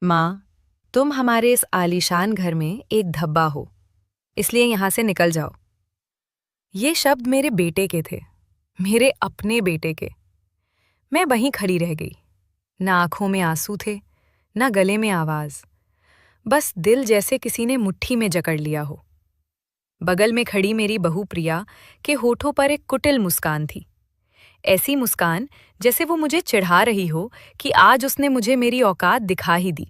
माँ, तुम हमारे इस आलीशान घर में एक धब्बा हो, इसलिए यहाँ से निकल जाओ। ये शब्द मेरे बेटे के थे, मेरे अपने बेटे के। मैं वहीं खड़ी रह गई। न आंखों में आंसू थे, न गले में आवाज। बस दिल जैसे किसी ने मुट्ठी में जकड़ लिया हो। बगल में खड़ी मेरी बहू प्रिया के होठों पर एक कुटिल मुस्कान थी। ऐसी मुस्कान जैसे वो मुझे चिढ़ा रही हो कि आज उसने मुझे मेरी औकात दिखा ही दी।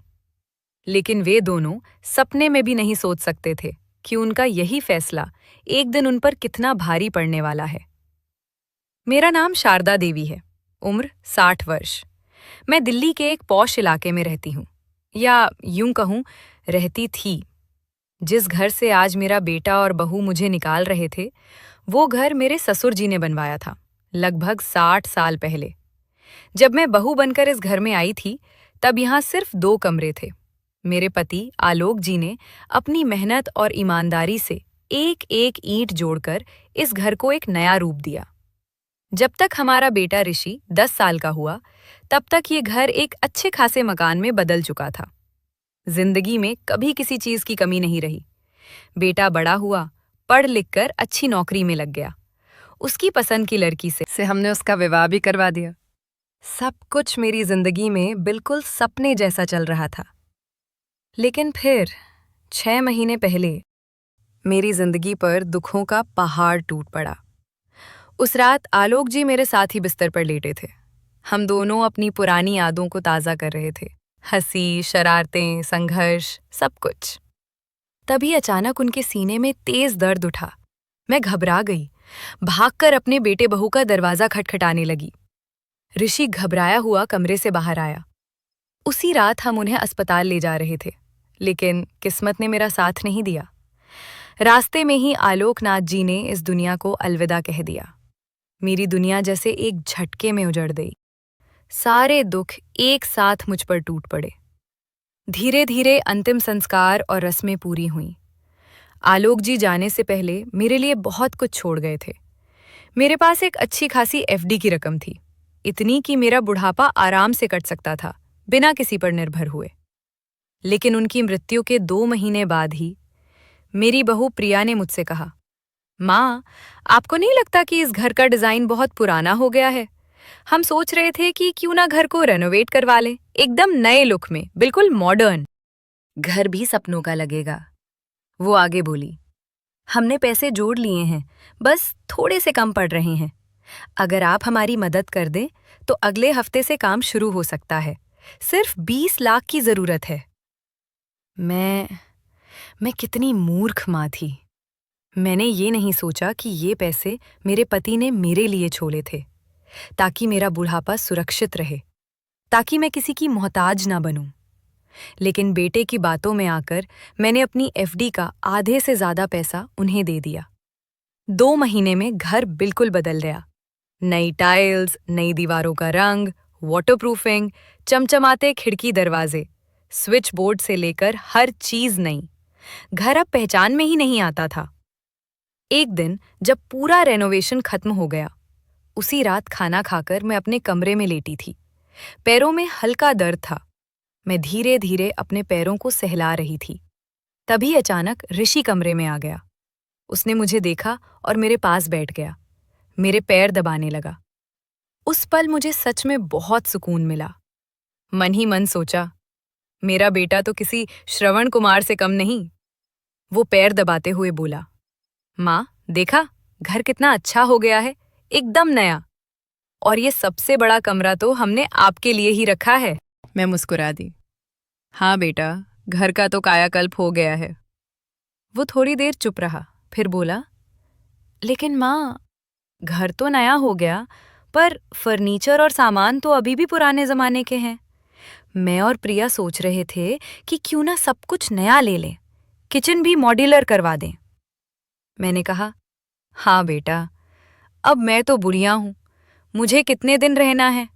लेकिन वे दोनों सपने में भी नहीं सोच सकते थे कि उनका यही फैसला एक दिन उन पर कितना भारी पड़ने वाला है। मेरा नाम शारदा देवी है, उम्र 60 वर्ष। मैं दिल्ली के एक पॉश इलाके में रहती हूँ, या यूं कहूँ रहती थी। जिस घर से आज मेरा बेटा और बहू मुझे निकाल रहे थे, वो घर मेरे ससुर जी ने बनवाया था, लगभग 60 साल पहले। जब मैं बहू बनकर इस घर में आई थी, तब यहाँ सिर्फ 2 कमरे थे। मेरे पति आलोक जी ने अपनी मेहनत और ईमानदारी से एक एक ईंट जोड़कर इस घर को एक नया रूप दिया। जब तक हमारा बेटा ऋषि 10 साल का हुआ, तब तक ये घर एक अच्छे खासे मकान में बदल चुका था। जिंदगी में कभी किसी चीज की कमी नहीं रही। बेटा बड़ा हुआ, पढ़ लिख कर अच्छी नौकरी में लग गया। उसकी पसंद की लड़की से हमने उसका विवाह भी करवा दिया। सब कुछ मेरी जिंदगी में बिल्कुल सपने जैसा चल रहा था। लेकिन फिर 6 महीने पहले मेरी जिंदगी पर दुखों का पहाड़ टूट पड़ा। उस रात आलोक जी मेरे साथ ही बिस्तर पर लेटे थे। हम दोनों अपनी पुरानी यादों को ताज़ा कर रहे थे। हंसी, शरारतें, संघर्ष, सब कुछ। तभी अचानक उनके सीने में तेज दर्द उठा। मैं घबरा गई, भागकर अपने बेटे बहू का दरवाजा खटखटाने लगी। ऋषि घबराया हुआ कमरे से बाहर आया। उसी रात हम उन्हें अस्पताल ले जा रहे थे, लेकिन किस्मत ने मेरा साथ नहीं दिया। रास्ते में ही आलोकनाथ जी ने इस दुनिया को अलविदा कह दिया। मेरी दुनिया जैसे एक झटके में उजड़ गई। सारे दुख एक साथ मुझ पर टूट पड़े। धीरे धीरे अंतिम संस्कार और रस्में पूरी हुईं। आलोक जी जाने से पहले मेरे लिए बहुत कुछ छोड़ गए थे। मेरे पास एक अच्छी खासी एफडी की रकम थी, इतनी कि मेरा बुढ़ापा आराम से कट सकता था, बिना किसी पर निर्भर हुए। लेकिन उनकी मृत्यु के 2 महीने बाद ही मेरी बहू प्रिया ने मुझसे कहा, माँ, आपको नहीं लगता कि इस घर का डिजाइन बहुत पुराना हो गया है? हम सोच रहे थे कि क्यों ना घर को रेनोवेट करवा लें, एकदम नए लुक में, बिल्कुल मॉडर्न। घर भी सपनों का लगेगा, वो आगे बोली। हमने पैसे जोड़ लिए हैं, बस थोड़े से कम पड़ रहे हैं। अगर आप हमारी मदद कर दें, तो अगले हफ्ते से काम शुरू हो सकता है। सिर्फ 20 लाख की जरूरत है। मैं कितनी मूर्ख माँ थी। मैंने ये नहीं सोचा कि ये पैसे मेरे पति ने मेरे लिए छोड़े थे, ताकि मेरा बुढ़ापा सुरक्षित रहे, ताकि मैं किसी की मोहताज ना बनूं। लेकिन बेटे की बातों में आकर मैंने अपनी एफडी का आधे से ज्यादा पैसा उन्हें दे दिया। 2 महीने में घर बिल्कुल बदल गया। नई टाइल्स, नई दीवारों का रंग, वाटरप्रूफिंग, चमचमाते खिड़की दरवाजे, स्विच बोर्ड से लेकर हर चीज नई। घर अब पहचान में ही नहीं आता था। एक दिन जब पूरा रेनोवेशन खत्म हो गया, उसी रात खाना खाकर मैं अपने कमरे में लेटी थी। पैरों में हल्का दर्द था। मैं धीरे धीरे अपने पैरों को सहला रही थी। तभी अचानक ऋषि कमरे में आ गया। उसने मुझे देखा और मेरे पास बैठ गया। मेरे पैर दबाने लगा। उस पल मुझे सच में बहुत सुकून मिला। मन ही मन सोचा, मेरा बेटा तो किसी श्रवण कुमार से कम नहीं। वो पैर दबाते हुए बोला, माँ, देखा, घर कितना अच्छा हो गया है, एकदम नया। और ये सबसे बड़ा कमरा तो हमने आपके लिए ही रखा है। मैं मुस्कुरा दी। हाँ बेटा, घर का तो कायाकल्प हो गया है। वो थोड़ी देर चुप रहा, फिर बोला, लेकिन माँ, घर तो नया हो गया, पर फर्नीचर और सामान तो अभी भी पुराने जमाने के हैं। मैं और प्रिया सोच रहे थे कि क्यों ना सब कुछ नया ले लें, किचन भी मॉड्यूलर करवा दें। मैंने कहा, हाँ बेटा, अब मैं तो बुढ़िया हूँ, मुझे कितने दिन रहना है?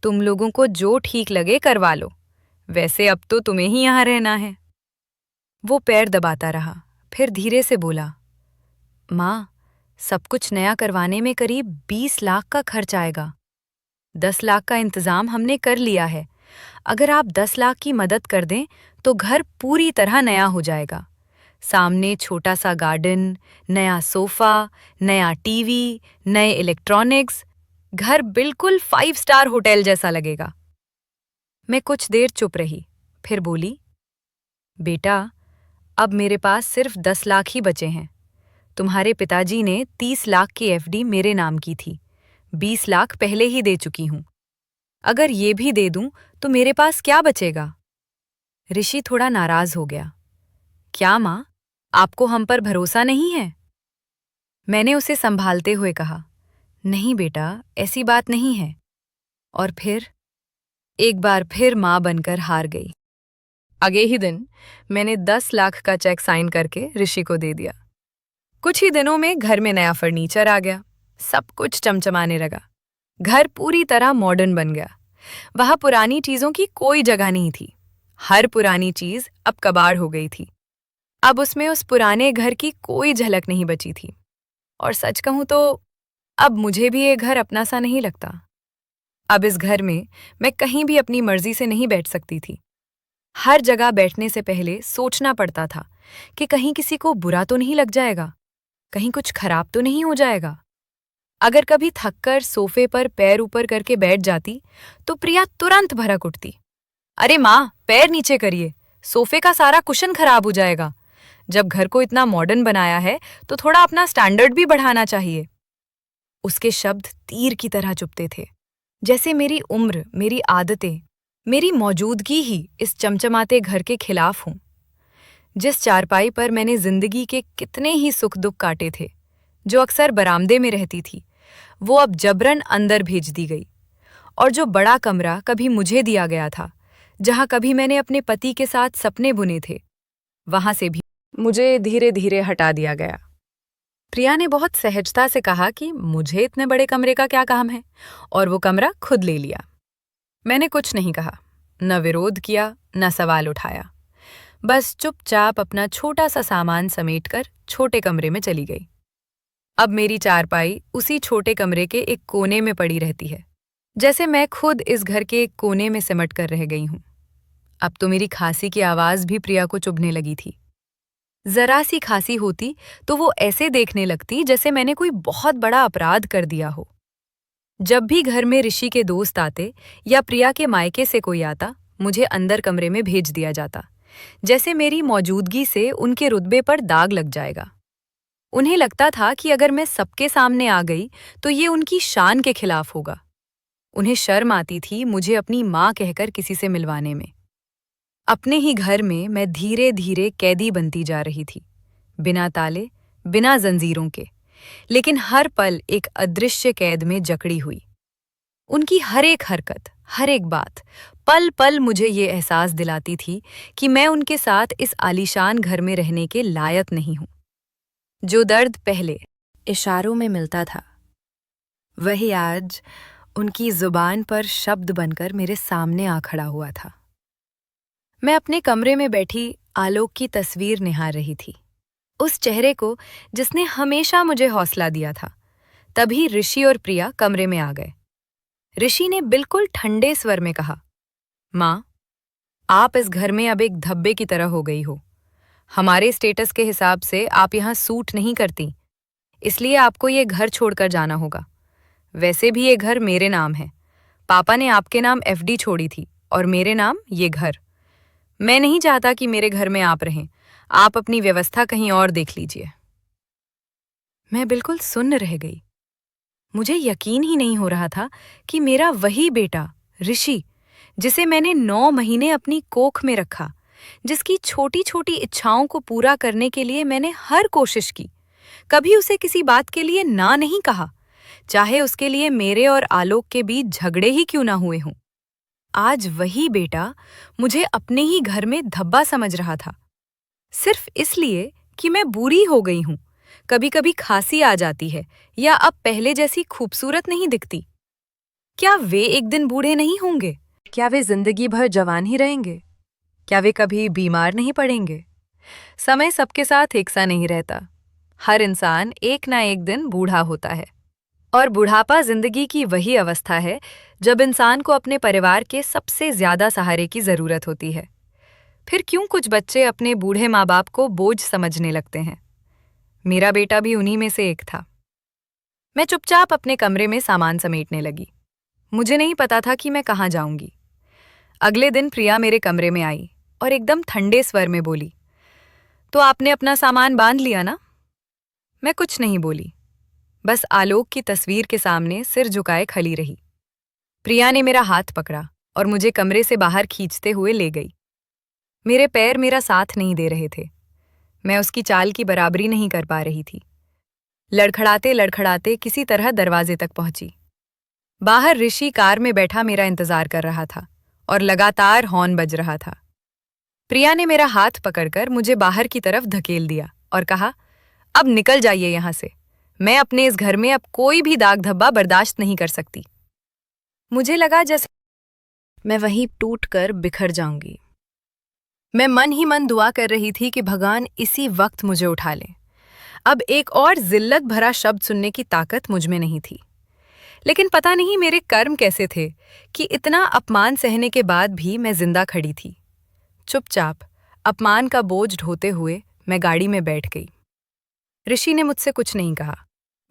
तुम लोगों को जो ठीक लगे करवा लो। वैसे अब तो तुम्हें ही यहाँ रहना है। वो पैर दबाता रहा, फिर धीरे से बोला, माँ, सब कुछ नया करवाने में करीब 20 लाख का खर्च आएगा। 10 लाख का इंतजाम हमने कर लिया है, अगर आप 10 लाख की मदद कर दें तो घर पूरी तरह नया हो जाएगा। सामने छोटा सा गार्डन, नया सोफा, नया टीवी, नए इलेक्ट्रॉनिक्स, घर बिल्कुल 5 स्टार होटल जैसा लगेगा। मैं कुछ देर चुप रही, फिर बोली, बेटा, अब मेरे पास सिर्फ 10 लाख ही बचे हैं। तुम्हारे पिताजी ने 30 लाख की एफडी मेरे नाम की थी, 20 लाख पहले ही दे चुकी हूं। अगर ये भी दे दूं तो मेरे पास क्या बचेगा? ऋषि थोड़ा नाराज हो गया। क्या मां, आपको हम पर भरोसा नहीं है? मैंने उसे संभालते हुए कहा, नहीं बेटा, ऐसी बात नहीं है। और फिर एक बार फिर मां बनकर हार गई। अगले ही दिन मैंने 10 लाख का चेक साइन करके ऋषि को दे दिया। कुछ ही दिनों में घर में नया फर्नीचर आ गया, सब कुछ चमचमाने लगा। घर पूरी तरह मॉडर्न बन गया। वहां पुरानी चीजों की कोई जगह नहीं थी। हर पुरानी चीज अब कबाड़ हो गई थी। अब उसमें उस पुराने घर की कोई झलक नहीं बची थी। और सच कहूं तो अब मुझे भी ये घर अपना सा नहीं लगता। अब इस घर में मैं कहीं भी अपनी मर्जी से नहीं बैठ सकती थी। हर जगह बैठने से पहले सोचना पड़ता था कि कहीं किसी को बुरा तो नहीं लग जाएगा, कहीं कुछ खराब तो नहीं हो जाएगा। अगर कभी थककर सोफे पर पैर ऊपर करके बैठ जाती तो प्रिया तुरंत भड़क उठती। अरे माँ, पैर नीचे करिए, सोफे का सारा कुशन खराब हो जाएगा। जब घर को इतना मॉडर्न बनाया है तो थोड़ा अपना स्टैंडर्ड भी बढ़ाना चाहिए। उसके शब्द तीर की तरह चुभते थे, जैसे मेरी उम्र, मेरी आदतें, मेरी मौजूदगी ही इस चमचमाते घर के खिलाफ हों। जिस चारपाई पर मैंने जिंदगी के कितने ही सुख दुख काटे थे, जो अक्सर बरामदे में रहती थी, वो अब जबरन अंदर भेज दी गई। और जो बड़ा कमरा कभी मुझे दिया गया था, जहां कभी मैंने अपने पति के साथ सपने बुने थे, वहां से भी मुझे धीरे धीरे हटा दिया गया। प्रिया ने बहुत सहजता से कहा कि मुझे इतने बड़े कमरे का क्या काम है, और वो कमरा खुद ले लिया। मैंने कुछ नहीं कहा, न विरोध किया, न सवाल उठाया। बस चुपचाप अपना छोटा सा सामान समेटकर छोटे कमरे में चली गई। अब मेरी चारपाई उसी छोटे कमरे के एक कोने में पड़ी रहती है, जैसे मैं खुद इस घर के एक कोने में सिमट कर रह गई हूं। अब तो मेरी खांसी की आवाज भी प्रिया को चुभने लगी थी। जरा सी खांसी होती तो वो ऐसे देखने लगती जैसे मैंने कोई बहुत बड़ा अपराध कर दिया हो। जब भी घर में ऋषि के दोस्त आते या प्रिया के मायके से कोई आता, मुझे अंदर कमरे में भेज दिया जाता, जैसे मेरी मौजूदगी से उनके रुतबे पर दाग लग जाएगा। उन्हें लगता था कि अगर मैं सबके सामने आ गई तो ये उनकी शान के खिलाफ होगा। उन्हें शर्म आती थी मुझे अपनी माँ कहकर किसी से मिलवाने में। अपने ही घर में मैं धीरे धीरे कैदी बनती जा रही थी, बिना ताले, बिना जंजीरों के, लेकिन हर पल एक अदृश्य कैद में जकड़ी हुई। उनकी हर एक हरकत, हर एक बात पल पल मुझे ये एहसास दिलाती थी कि मैं उनके साथ इस आलीशान घर में रहने के लायक नहीं हूं। जो दर्द पहले इशारों में मिलता था, वही आज उनकी जुबान पर शब्द बनकर मेरे सामने आ खड़ा हुआ था। मैं अपने कमरे में बैठी आलोक की तस्वीर निहार रही थी, उस चेहरे को जिसने हमेशा मुझे हौसला दिया था। तभी ऋषि और प्रिया कमरे में आ गए। ऋषि ने बिल्कुल ठंडे स्वर में कहा, माँ, आप इस घर में अब एक धब्बे की तरह हो गई हो। हमारे स्टेटस के हिसाब से आप यहाँ सूट नहीं करती, इसलिए आपको ये घर छोड़कर जाना होगा। वैसे भी ये घर मेरे नाम है। पापा ने आपके नाम एफडी छोड़ी थी और मेरे नाम ये घर। मैं नहीं चाहता कि मेरे घर में आप रहें। आप अपनी व्यवस्था कहीं और देख लीजिए। मैं बिल्कुल सुन्न रह गई। मुझे यकीन ही नहीं हो रहा था कि मेरा वही बेटा ऋषि, जिसे मैंने 9 महीने अपनी कोख में रखा, जिसकी छोटी छोटी इच्छाओं को पूरा करने के लिए मैंने हर कोशिश की, कभी उसे किसी बात के लिए ना नहीं कहा, चाहे उसके लिए मेरे और आलोक के बीच झगड़े ही क्यों ना हुए हों। आज वही बेटा मुझे अपने ही घर में धब्बा समझ रहा था, सिर्फ इसलिए कि मैं बूढ़ी हो गई हूं, कभी कभी खांसी आ जाती है या अब पहले जैसी खूबसूरत नहीं दिखती। क्या वे एक दिन बूढ़े नहीं होंगे? क्या वे जिंदगी भर जवान ही रहेंगे? क्या वे कभी बीमार नहीं पड़ेंगे? समय सबके साथ एक सा नहीं रहता। हर इंसान एक ना एक दिन बूढ़ा होता है। और बुढ़ापा जिंदगी की वही अवस्था है जब इंसान को अपने परिवार के सबसे ज्यादा सहारे की जरूरत होती है। फिर क्यों कुछ बच्चे अपने बूढ़े माँ बाप को बोझ समझने लगते हैं? मेरा बेटा भी उन्हीं में से एक था। मैं चुपचाप अपने कमरे में सामान समेटने लगी। मुझे नहीं पता था कि मैं कहाँ जाऊंगी। अगले दिन प्रिया मेरे कमरे में आई और एकदम ठंडे स्वर में बोली, तो आपने अपना सामान बांध लिया ना? मैं कुछ नहीं बोली, बस आलोक की तस्वीर के सामने सिर झुकाए खड़ी रही। प्रिया ने मेरा हाथ पकड़ा और मुझे कमरे से बाहर खींचते हुए ले गई। मेरे पैर मेरा साथ नहीं दे रहे थे। मैं उसकी चाल की बराबरी नहीं कर पा रही थी। लड़खड़ाते लड़खड़ाते किसी तरह दरवाजे तक पहुंची। बाहर ऋषि कार में बैठा मेरा इंतजार कर रहा था और लगातार हॉर्न बज रहा था। प्रिया ने मेरा हाथ पकड़कर मुझे बाहर की तरफ धकेल दिया और कहा, अब निकल जाइए यहां से। मैं अपने इस घर में अब कोई भी दाग धब्बा बर्दाश्त नहीं कर सकती। मुझे लगा जैसे मैं वहीं टूट कर बिखर जाऊंगी। मैं मन ही मन दुआ कर रही थी कि भगवान इसी वक्त मुझे उठा ले। अब एक और जिल्लत भरा शब्द सुनने की ताकत मुझ में नहीं थी। लेकिन पता नहीं मेरे कर्म कैसे थे कि इतना अपमान सहने के बाद भी मैं जिंदा खड़ी थी। चुपचाप अपमान का बोझ ढोते हुए मैं गाड़ी में बैठ गई। ऋषि ने मुझसे कुछ नहीं कहा,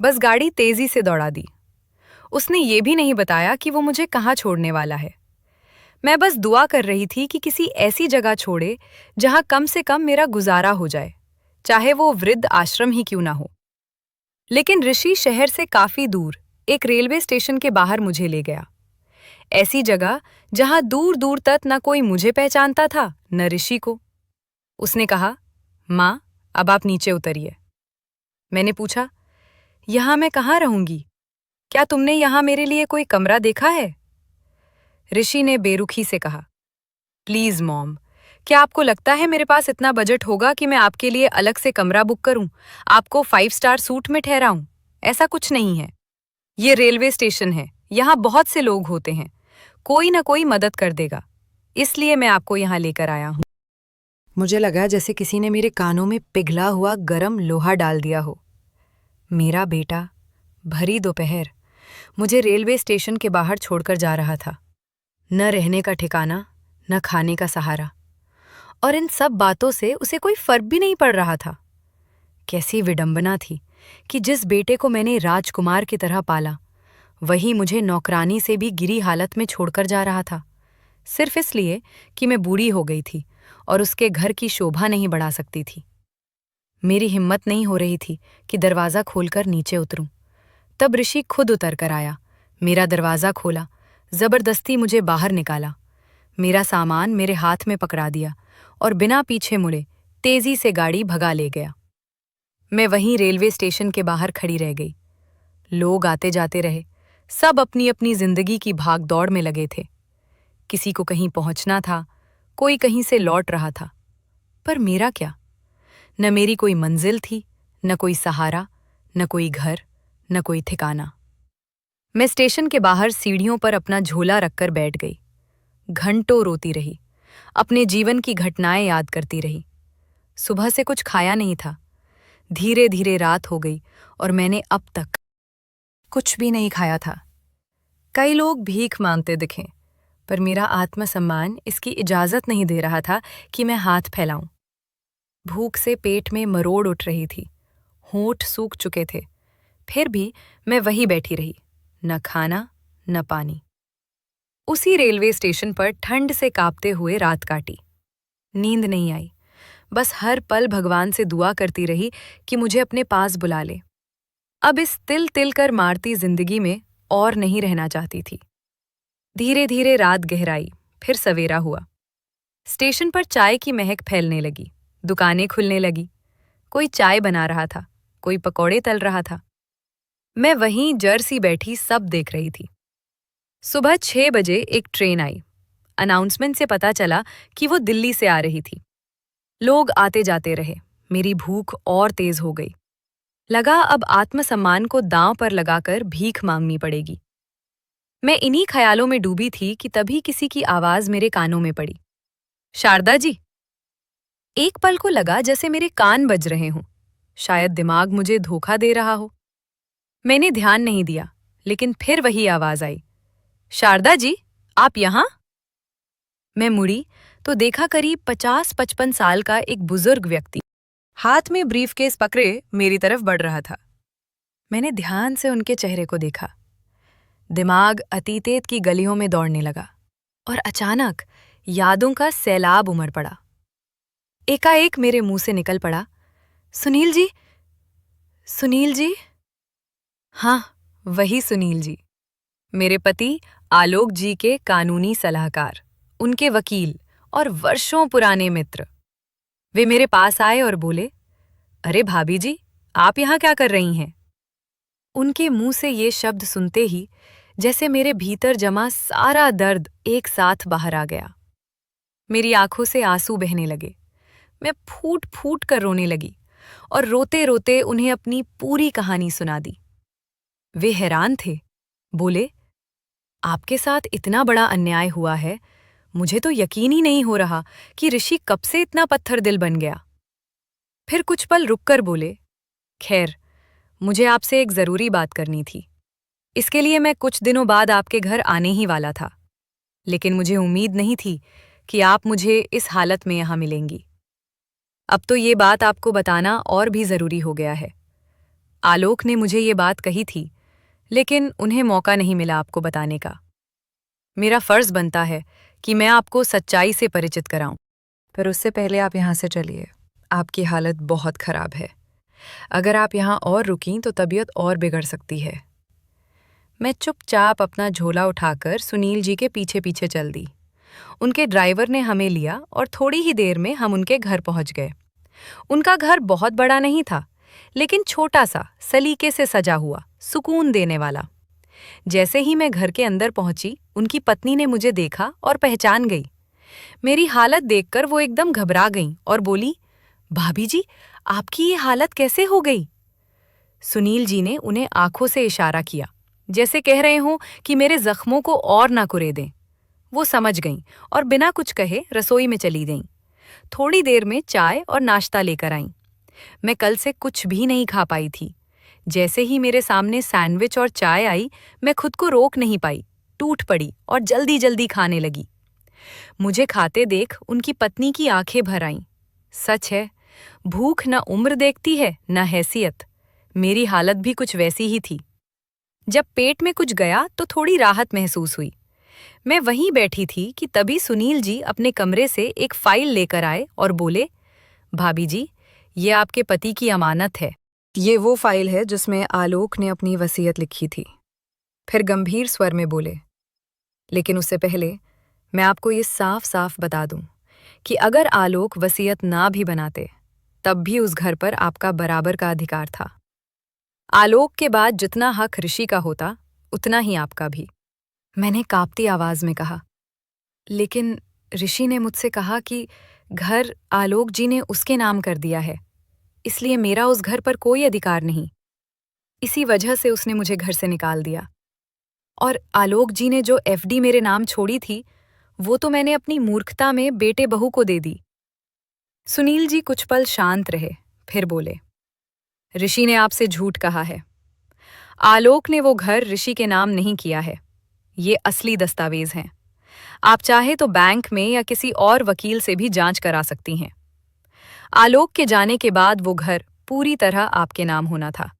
बस गाड़ी तेजी से दौड़ा दी। उसने ये भी नहीं बताया कि वो मुझे कहाँ छोड़ने वाला है। मैं बस दुआ कर रही थी कि किसी ऐसी जगह छोड़े जहां कम से कम मेरा गुजारा हो जाए, चाहे वो वृद्ध आश्रम ही क्यों ना हो। लेकिन ऋषि शहर से काफी दूर एक रेलवे स्टेशन के बाहर मुझे ले गया। ऐसी जगह जहां दूर दूर तक न कोई मुझे पहचानता था न ऋषि को। उसने कहा, माँ, अब आप नीचे उतरिए। मैंने पूछा, यहां मैं कहाँ रहूंगी? क्या तुमने यहां मेरे लिए कोई कमरा देखा है? ऋषि ने बेरुखी से कहा, प्लीज मॉम, क्या आपको लगता है मेरे पास इतना बजट होगा कि मैं आपके लिए अलग से कमरा बुक करूं, आपको 5 स्टार सूट में ठहराऊं? ऐसा कुछ नहीं है। ये रेलवे स्टेशन है, यहाँ बहुत से लोग होते हैं, कोई ना कोई मदद कर देगा, इसलिए मैं आपको यहाँ लेकर आया हूँ। मुझे लगा जैसे किसी ने मेरे कानों में पिघला हुआ गरम लोहा डाल दिया हो। मेरा बेटा भरी दोपहर मुझे रेलवे स्टेशन के बाहर छोड़कर जा रहा था। न रहने का ठिकाना, न खाने का सहारा, और इन सब बातों से उसे कोई फर्क भी नहीं पड़ रहा था। कैसी विडंबना थी कि जिस बेटे को मैंने राजकुमार की तरह पाला, वही मुझे नौकरानी से भी गिरी हालत में छोड़कर जा रहा था, सिर्फ इसलिए कि मैं बूढ़ी हो गई थी और उसके घर की शोभा नहीं बढ़ा सकती थी। मेरी हिम्मत नहीं हो रही थी कि दरवाज़ा खोलकर नीचे उतरूं। तब ऋषि खुद उतर कर आया, मेरा दरवाज़ा खोला, जबरदस्ती मुझे बाहर निकाला, मेरा सामान मेरे हाथ में पकड़ा दिया और बिना पीछे मुड़े तेजी से गाड़ी भगा ले गया। मैं वहीं रेलवे स्टेशन के बाहर खड़ी रह गई। लोग आते जाते रहे, सब अपनी अपनी जिंदगी की भाग दौड़ में लगे थे। किसी को कहीं पहुंचना था, कोई कहीं से लौट रहा था, पर मेरा क्या? न मेरी कोई मंजिल थी, न कोई सहारा, न कोई घर, न कोई ठिकाना। मैं स्टेशन के बाहर सीढ़ियों पर अपना झोला रखकर बैठ गई। घंटों रोती रही, अपने जीवन की घटनाएं याद करती रही। सुबह से कुछ खाया नहीं था। धीरे धीरे रात हो गई और मैंने अब तक कुछ भी नहीं खाया था। कई लोग भीख मांगते दिखे, पर मेरा आत्मसम्मान इसकी इजाजत नहीं दे रहा था कि मैं हाथ फैलाऊं। भूख से पेट में मरोड़ उठ रही थी, होंठ सूख चुके थे, फिर भी मैं वहीं बैठी रही, न खाना न पानी। उसी रेलवे स्टेशन पर ठंड से कांपते हुए रात काटी। नींद नहीं आई, बस हर पल भगवान से दुआ करती रही कि मुझे अपने पास बुला ले। अब इस तिल तिल कर मारती जिंदगी में और नहीं रहना चाहती थी। धीरे धीरे रात गहराई, फिर सवेरा हुआ। स्टेशन पर चाय की महक फैलने लगी, दुकानें खुलने लगी। कोई चाय बना रहा था, कोई पकौड़े तल रहा था। मैं वहीं जर सी बैठी सब देख रही थी। सुबह 6 बजे एक ट्रेन आई। अनाउंसमेंट से पता चला कि वो दिल्ली से आ रही थी। लोग आते जाते रहे, मेरी भूख और तेज हो गई। लगा अब आत्मसम्मान को दांव पर लगाकर भीख मांगनी पड़ेगी। मैं इन्हीं ख्यालों में डूबी थी कि तभी किसी की आवाज मेरे कानों में पड़ी, शारदा जी। एक पल को लगा जैसे मेरे कान बज रहे हों, शायद दिमाग मुझे धोखा दे रहा हो। मैंने ध्यान नहीं दिया, लेकिन फिर वही आवाज आई, शारदा जी, आप यहाँ? मैं मुड़ी तो देखा करीब 50-55 साल का एक बुजुर्ग व्यक्ति हाथ में ब्रीफकेस पकड़े मेरी तरफ बढ़ रहा था। मैंने ध्यान से उनके चेहरे को देखा। दिमाग अतीतेत की गलियों में दौड़ने लगा और अचानक यादों का सैलाब उमड़ पड़ा। एकाएक मेरे मुंह से निकल पड़ा, सुनील जी, सुनील जी। हाँ, वही सुनील जी, मेरे पति आलोक जी के कानूनी सलाहकार, उनके वकील और वर्षों पुराने मित्र। वे मेरे पास आए और बोले, अरे भाभी जी, आप यहाँ क्या कर रही हैं? उनके मुंह से ये शब्द सुनते ही जैसे मेरे भीतर जमा सारा दर्द एक साथ बाहर आ गया। मेरी आंखों से आंसू बहने लगे। मैं फूट फूट कर रोने लगी और रोते रोते उन्हें अपनी पूरी कहानी सुना दी। वे हैरान थे, बोले, आपके साथ इतना बड़ा अन्याय हुआ है, मुझे तो यकीन ही नहीं हो रहा कि ऋषि कब से इतना पत्थर दिल बन गया। फिर कुछ पल रुककर बोले, खैर, मुझे आपसे एक जरूरी बात करनी थी। इसके लिए मैं कुछ दिनों बाद आपके घर आने ही वाला था, लेकिन मुझे उम्मीद नहीं थी कि आप मुझे इस हालत में यहाँ मिलेंगी। अब तो ये बात आपको बताना और भी जरूरी हो गया है। आलोक ने मुझे ये बात कही थी, लेकिन उन्हें मौका नहीं मिला आपको बताने का। मेरा फर्ज बनता है कि मैं आपको सच्चाई से परिचित कराऊं, पर उससे पहले आप यहाँ से चलिए। आपकी हालत बहुत खराब है। अगर आप यहाँ और रुकीं तो तबीयत और बिगड़ सकती है। मैं चुपचाप अपना झोला उठाकर सुनील जी के पीछे पीछे चल दी। उनके ड्राइवर ने हमें लिया और थोड़ी ही देर में हम उनके घर पहुंच गए। उनका घर बहुत बड़ा नहीं था, लेकिन छोटा सा, सलीके से सजा हुआ, सुकून देने वाला। जैसे ही मैं घर के अंदर पहुंची, उनकी पत्नी ने मुझे देखा और पहचान गई। मेरी हालत देखकर वो एकदम घबरा गईं और बोली, भाभी जी, आपकी ये हालत कैसे हो गई? सुनील जी ने उन्हें आंखों से इशारा किया, जैसे कह रहे हों कि मेरे जख्मों को और ना कुरे दें। वो समझ गईं और बिना कुछ कहे रसोई में चली गईं। थोड़ी देर में चाय और नाश्ता लेकर आईं। मैं कल से कुछ भी नहीं खा पाई थी। जैसे ही मेरे सामने सैंडविच और चाय आई, मैं खुद को रोक नहीं पाई, टूट पड़ी और जल्दी जल्दी खाने लगी। मुझे खाते देख उनकी पत्नी की आंखें भर आईं। सच है, भूख न उम्र देखती है न हैसियत। मेरी हालत भी कुछ वैसी ही थी। जब पेट में कुछ गया तो थोड़ी राहत महसूस हुई। मैं वहीं बैठी थी कि तभी सुनील जी अपने कमरे से एक फाइल लेकर आए और बोले, भाभी जी, ये आपके पति की अमानत है। ये वो फाइल है जिसमें आलोक ने अपनी वसीयत लिखी थी। फिर गंभीर स्वर में बोले, लेकिन उससे पहले मैं आपको ये साफ साफ बता दूं कि अगर आलोक वसीयत ना भी बनाते, तब भी उस घर पर आपका बराबर का अधिकार था। आलोक के बाद जितना हक ऋषि का होता, उतना ही आपका भी। मैंने कांपती आवाज में कहा, लेकिन ऋषि ने मुझसे कहा कि घर आलोक जी ने उसके नाम कर दिया है, इसलिए मेरा उस घर पर कोई अधिकार नहीं। इसी वजह से उसने मुझे घर से निकाल दिया। और आलोक जी ने जो एफडी मेरे नाम छोड़ी थी, वो तो मैंने अपनी मूर्खता में बेटे बहू को दे दी। सुनील जी कुछ पल शांत रहे, फिर बोले, ऋषि ने आपसे झूठ कहा है। आलोक ने वो घर ऋषि के नाम नहीं किया है। ये असली दस्तावेज हैं। आप चाहे तो बैंक में या किसी और वकील से भी जांच करा सकती हैं। आलोक के जाने के बाद वो घर पूरी तरह आपके नाम होना था।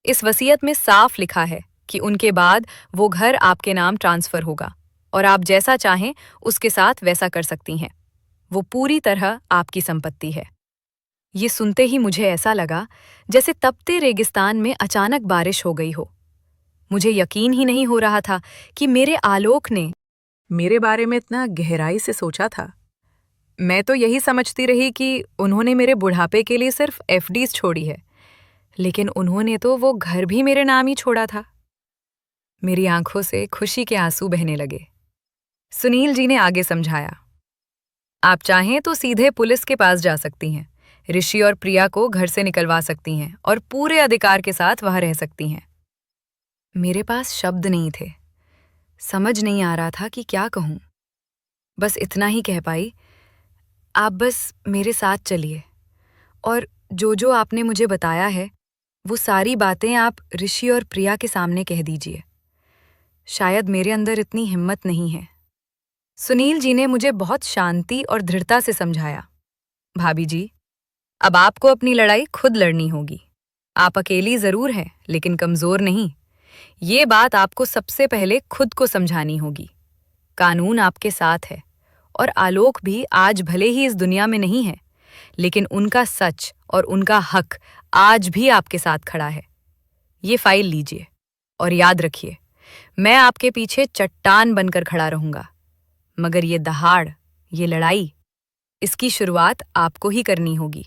इस वसीयत में साफ लिखा है कि उनके बाद वो घर आपके नाम ट्रांसफर होगा और आप जैसा चाहें उसके साथ वैसा कर सकती हैं। वो पूरी तरह आपकी संपत्ति है। ये सुनते ही मुझे ऐसा लगा जैसे तपते रेगिस्तान में अचानक बारिश हो गई हो। मुझे यकीन ही नहीं हो रहा था कि मेरे आलोक ने मेरे बारे में इतना गहराई से सोचा था। मैं तो यही समझती रही कि उन्होंने मेरे बुढ़ापे के लिए सिर्फ एफडीज छोड़ी है, लेकिन उन्होंने तो वो घर भी मेरे नाम ही छोड़ा था। मेरी आंखों से खुशी के आंसू बहने लगे। सुनील जी ने आगे समझाया, आप चाहें तो सीधे पुलिस के पास जा सकती हैं, ऋषि और प्रिया को घर से निकलवा सकती हैं और पूरे अधिकार के साथ वहां रह सकती हैं। मेरे पास शब्द नहीं थे। समझ नहीं आ रहा था कि क्या कहूं। बस इतना ही कह पाई, आप बस मेरे साथ चलिए और जो जो आपने मुझे बताया है, वो सारी बातें आप ऋषि और प्रिया के सामने कह दीजिए। शायद मेरे अंदर इतनी हिम्मत नहीं है। सुनील जी ने मुझे बहुत शांति और दृढ़ता से समझाया, भाभी जी, अब आपको अपनी लड़ाई खुद लड़नी होगी। आप अकेली जरूर हैं, लेकिन कमजोर नहीं। ये बात आपको सबसे पहले खुद को समझानी होगी। कानून आपके साथ है, और आलोक भी आज भले ही इस दुनिया में नहीं है, लेकिन उनका सच और उनका हक आज भी आपके साथ खड़ा है। ये फाइल लीजिए और याद रखिए, मैं आपके पीछे चट्टान बनकर खड़ा रहूंगा, मगर ये दहाड़, ये लड़ाई, इसकी शुरुआत आपको ही करनी होगी।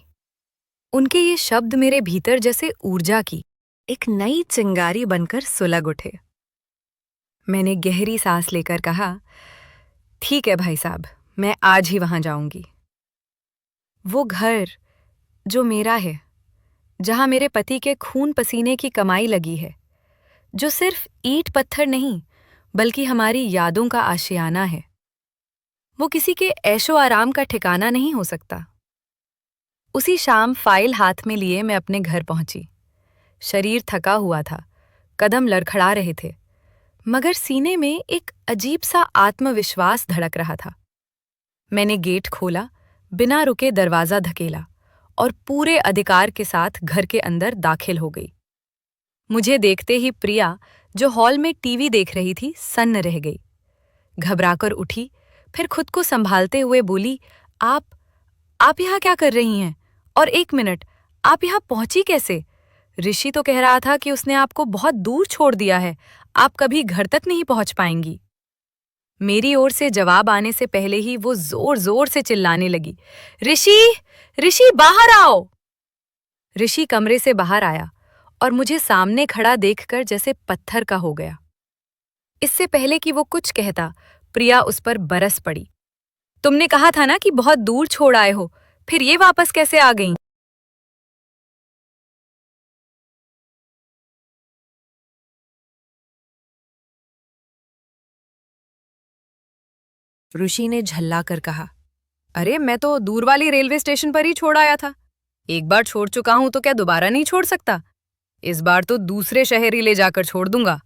उनके ये शब्द मेरे भीतर जैसे ऊर्जा की एक नई चिंगारी बनकर सुलग उठे। मैंने गहरी सांस लेकर कहा, ठीक है भाई साहब, मैं आज ही वहां जाऊंगी। वो घर जो मेरा है, जहां मेरे पति के खून पसीने की कमाई लगी है, जो सिर्फ ईंट पत्थर नहीं बल्कि हमारी यादों का आशियाना है, वो किसी के ऐशो आराम का ठिकाना नहीं हो सकता। उसी शाम फाइल हाथ में लिए मैं अपने घर पहुंची। शरीर थका हुआ था, कदम लड़खड़ा रहे थे, मगर सीने में एक अजीब सा आत्मविश्वास धड़क रहा था। मैंने गेट खोला, बिना रुके दरवाजा धकेला और पूरे अधिकार के साथ घर के अंदर दाखिल हो गई। मुझे देखते ही प्रिया, जो हॉल में टीवी देख रही थी, सन्न रह गई। घबराकर उठी, फिर खुद को संभालते हुए बोली, आप यहाँ क्या कर रही हैं? और एक मिनट, आप यहाँ पहुंची कैसे? ऋषि तो कह रहा था कि उसने आपको बहुत दूर छोड़ दिया है, आप कभी घर तक नहीं पहुंच पाएंगी। मेरी ओर से जवाब आने से पहले ही वो जोर जोर से चिल्लाने लगी, ऋषि, ऋषि बाहर आओ! ऋषि कमरे से बाहर आया और मुझे सामने खड़ा देखकर जैसे पत्थर का हो गया। इससे पहले कि वो कुछ कहता, प्रिया उस पर बरस पड़ी। तुमने कहा था ना कि बहुत दूर छोड़ आए हो, फिर ये वापस कैसे आ गईं? ऋषि ने झल्ला कर कहा, अरे मैं तो दूर वाली रेलवे स्टेशन पर ही छोड़ आया था। एक बार छोड़ चुका हूं तो क्या दोबारा नहीं छोड़ सकता? इस बार तो दूसरे शहर ही ले जाकर छोड़ दूंगा।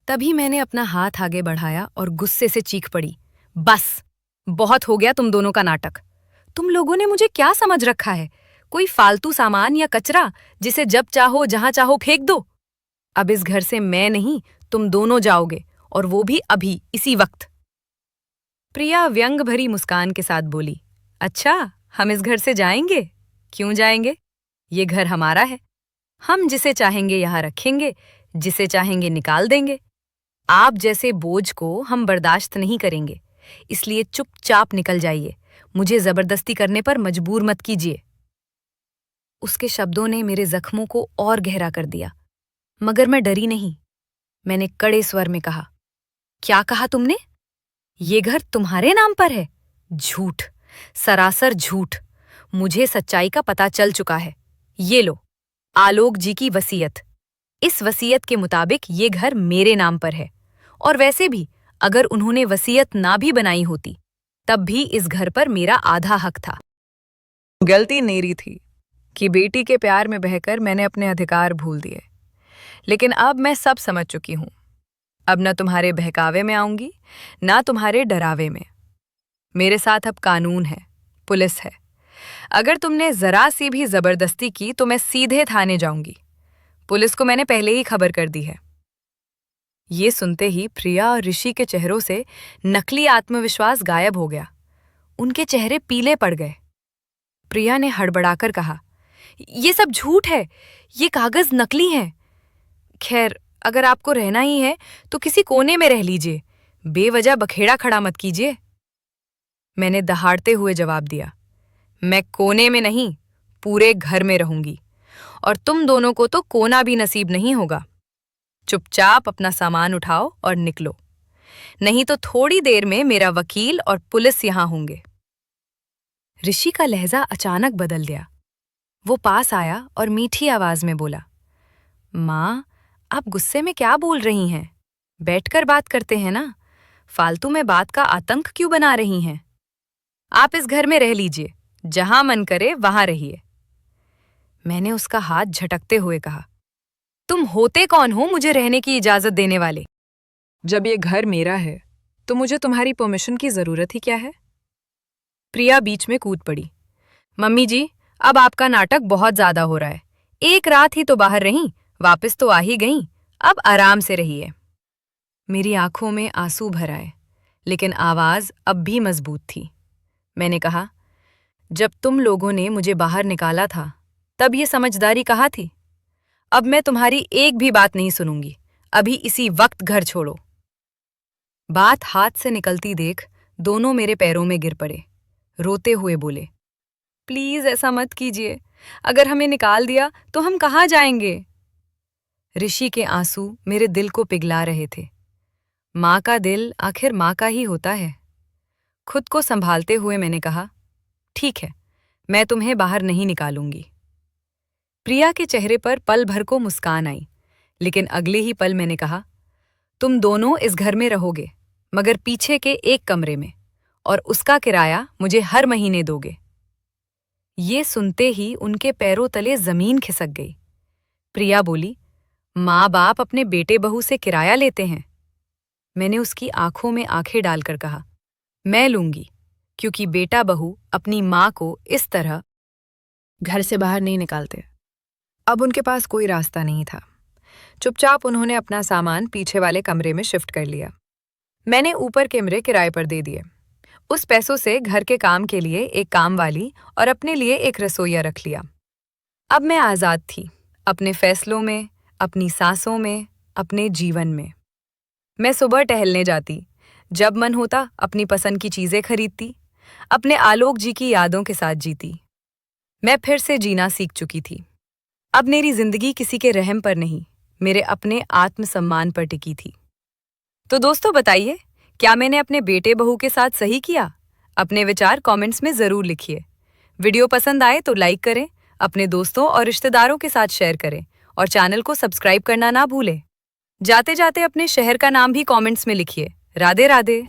तभी मैंने अपना हाथ आगे बढ़ाया और गुस्से से चीख पड़ी, बस, बहुत हो गया तुम दोनों का नाटक। तुम लोगों ने मुझे क्या समझ रखा है? कोई फालतू सामान या कचरा जिसे जब चाहो जहां चाहो फेंक दो? अब इस घर से मैं नहीं, तुम दोनों जाओगे, और वो भी अभी, इसी वक्त। प्रिया व्यंग भरी मुस्कान के साथ बोली, अच्छा, हम इस घर से जाएंगे? क्यों जाएंगे? ये घर हमारा है। हम जिसे चाहेंगे यहाँ रखेंगे, जिसे चाहेंगे निकाल देंगे। आप जैसे बोझ को हम बर्दाश्त नहीं करेंगे, इसलिए चुपचाप निकल जाइए। मुझे जबरदस्ती करने पर मजबूर मत कीजिए। उसके शब्दों ने मेरे जख्मों को और गहरा कर दिया, मगर मैं डरी नहीं। मैंने कड़े स्वर में कहा, क्या कहा तुमने? ये घर तुम्हारे नाम पर है? झूठ, सरासर झूठ। मुझे सच्चाई का पता चल चुका है। ये लो, आलोक जी की वसीयत। इस वसीयत के मुताबिक ये घर मेरे नाम पर है, और वैसे भी अगर उन्होंने वसीयत ना भी बनाई होती, तब भी इस घर पर मेरा आधा हक था। गलती मेरी थी कि बेटी के प्यार में बहकर मैंने अपने अधिकार भूल दिए, लेकिन अब मैं सब समझ चुकी हूं। अब न तुम्हारे बहकावे में आऊंगी, ना तुम्हारे डरावे में। मेरे साथ अब कानून है, पुलिस है। अगर तुमने जरा सी भी जबरदस्ती की तो मैं सीधे थाने जाऊंगी। पुलिस को मैंने पहले ही खबर कर दी है। ये सुनते ही प्रिया और ऋषि के चेहरों से नकली आत्मविश्वास गायब हो गया। उनके चेहरे पीले पड़ गए। प्रिया ने हड़बड़ाकर कहा, ये सब झूठ है, ये कागज नकली हैं। खैर, अगर आपको रहना ही है तो किसी कोने में रह लीजिए, बेवजह बखेड़ा खड़ा मत कीजिए। मैंने दहाड़ते हुए जवाब दिया, मैं कोने में नहीं, पूरे घर में रहूंगी, और तुम दोनों को तो कोना भी नसीब नहीं होगा। चुपचाप अपना सामान उठाओ और निकलो, नहीं तो थोड़ी देर में मेरा वकील और पुलिस यहां होंगे। ऋषि का लहजा अचानक बदल गया। वो पास आया और मीठी आवाज में बोला, माँ, आप गुस्से में क्या बोल रही हैं? बैठकर बात करते हैं ना, फालतू में बात का आतंक क्यों बना रही हैं? आप इस घर में रह लीजिए, जहां मन करे वहां रहिए। मैंने उसका हाथ झटकते हुए कहा, तुम होते कौन हो मुझे रहने की इजाजत देने वाले? जब ये घर मेरा है तो मुझे तुम्हारी परमिशन की जरूरत ही क्या है? प्रिया बीच में कूद पड़ी। मम्मी जी, अब आपका नाटक बहुत ज्यादा हो रहा है। एक रात ही तो बाहर रहीं, वापस तो आ ही गईं, अब आराम से रहिए। मेरी आंखों में आंसू भर आए, लेकिन आवाज अब भी मजबूत थी। मैंने कहा, जब तुम लोगों ने मुझे बाहर निकाला था तब ये समझदारी कहाँ थी? अब मैं तुम्हारी एक भी बात नहीं सुनूंगी। अभी इसी वक्त घर छोड़ो। बात हाथ से निकलती देख दोनों मेरे पैरों में गिर पड़े। रोते हुए बोले, प्लीज ऐसा मत कीजिए। अगर हमें निकाल दिया तो हम कहाँ जाएंगे? ऋषि के आंसू मेरे दिल को पिघला रहे थे। माँ का दिल आखिर माँ का ही होता है। खुद को संभालते हुए मैंने कहा, ठीक है, मैं तुम्हें बाहर नहीं निकालूंगी। प्रिया के चेहरे पर पल भर को मुस्कान आई, लेकिन अगले ही पल मैंने कहा, तुम दोनों इस घर में रहोगे, मगर पीछे के एक कमरे में, और उसका किराया मुझे हर महीने दोगे। ये सुनते ही उनके पैरों तले जमीन खिसक गई। प्रिया बोली, माँ बाप अपने बेटे बहू से किराया लेते हैं? मैंने उसकी आंखों में आंखें डालकर कहा, मैं लूंगी, क्योंकि बेटा बहू अपनी माँ को इस तरह घर से बाहर नहीं निकालते। अब उनके पास कोई रास्ता नहीं था। चुपचाप उन्होंने अपना सामान पीछे वाले कमरे में शिफ्ट कर लिया। मैंने ऊपर कमरे किराए पर दे दिए। उस पैसों से घर के काम के लिए एक काम वाली और अपने लिए एक रसोइया रख लिया। अब मैं आज़ाद थी, अपने फैसलों में, अपनी सांसों में, अपने जीवन में। मैं सुबह टहलने जाती, जब मन होता अपनी पसंद की चीजें खरीदती, अपने आलोक जी की यादों के साथ जीती। मैं फिर से जीना सीख चुकी थी। अब मेरी जिंदगी किसी के रहम पर नहीं, मेरे अपने आत्मसम्मान पर टिकी थी। तो दोस्तों बताइए, क्या मैंने अपने बेटे बहू के साथ सही किया? अपने विचार कमेंट्स में जरूर लिखिए। वीडियो पसंद आए तो लाइक करें, अपने दोस्तों और रिश्तेदारों के साथ शेयर करें और चैनल को सब्सक्राइब करना ना भूलें। जाते जाते अपने शहर का नाम भी कमेंट्स में लिखिए। राधे राधे।